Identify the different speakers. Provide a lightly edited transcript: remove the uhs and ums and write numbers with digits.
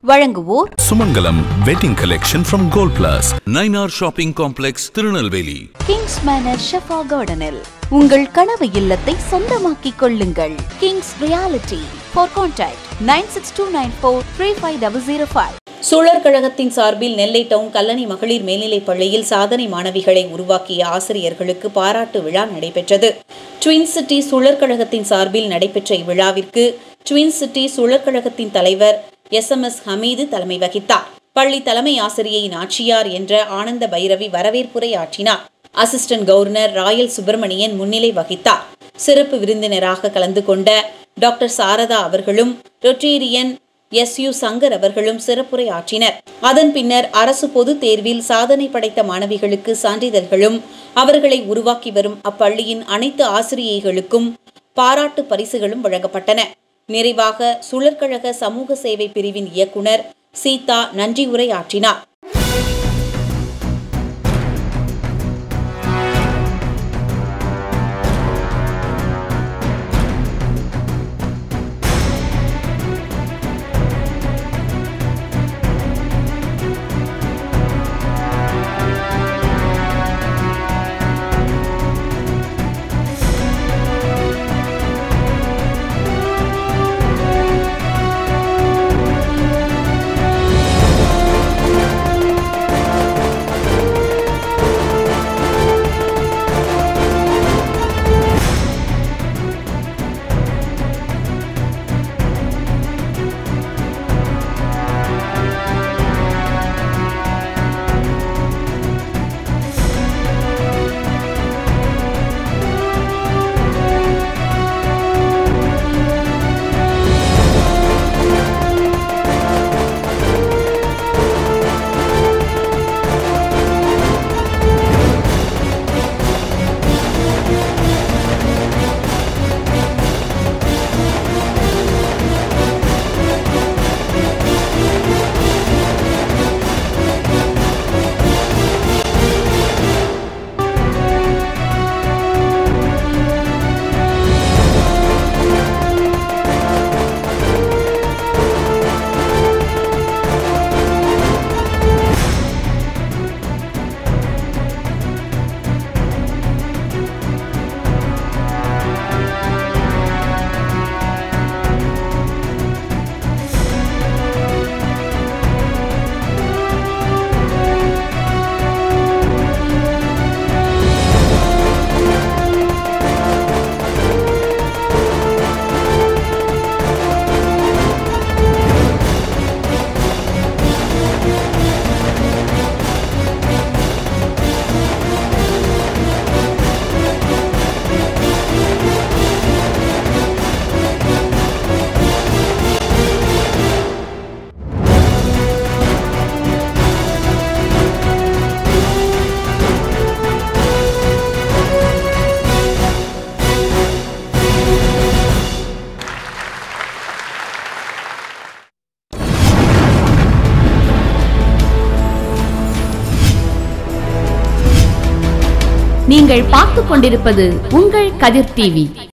Speaker 1: வழங்குவோர்
Speaker 2: Sumangalam wedding collection from Gold Plus, 9R shopping complex, Tirunelveli.
Speaker 1: Kings Manor ஷெஃபா கார்டனில் உங்கள் கனவு இல்லத்தை சொந்தமாக்கிக் கொள்ளுங்கள். Kings reality. For contact 9629435005.
Speaker 3: சூழற் கழகத்தின் சார்பில் நெல்லை டவுன் கல்லணை மகளிர் மேல்நிலைப் பள்ளியில் சாதனை மாணவிகளை உருவாக்கிய ஆசிரியர்களுக்கு பாராட்டு விழா நடைபெற்றது. ட்வின் சிட்டி சூழற் கழகத்தின் சார்பில் நடைபெற்ற இவ்விழாவிற்கு ட்வின் சிட்டி சூழற் கழகத்தின் தலைவர் SMS ஹமீது தலைமை வகித்தார். பள்ளி தலைமை ஆசிரியை நாச்சியார் என்ற ஆனந்த பைரவி வரவேற்புரை ஆற்றினார். அசிஸ்டன்ட் கவர்னர் ராயல் சுப்பிரமணியன் முன்னிலை வகித்தார். சிறப்பு விருந்தினராக கலந்து கொண்ட டாக்டர் சாரதா அவர்களும் ரொட்டேரியன் SU சங்கர் அவர்களும் சிறப்புரை ஆற்றினர். அதன் பின்னர் அரசு பொதுத் தேர்வில் சாதனை படைத்த மாணவிகளுக்கு சான்றிதழ்களும் அவர்களை உருவாக்கி வரும் அப்பள்ளியின் அனைத்து ஆசிரியைகளுக்கும் பாராட்டு பரிசுகளும் வழங்கப்பட்டன. நிறைவாக சுழற்கழக சமூக சேவை பிரிவின் இயக்குனர் சீதா நன்றி உரை ஆற்றினார்.
Speaker 4: நீங்கள் பார்த்துக் கொண்டிருப்பது உங்கள் கதிர் டிவி.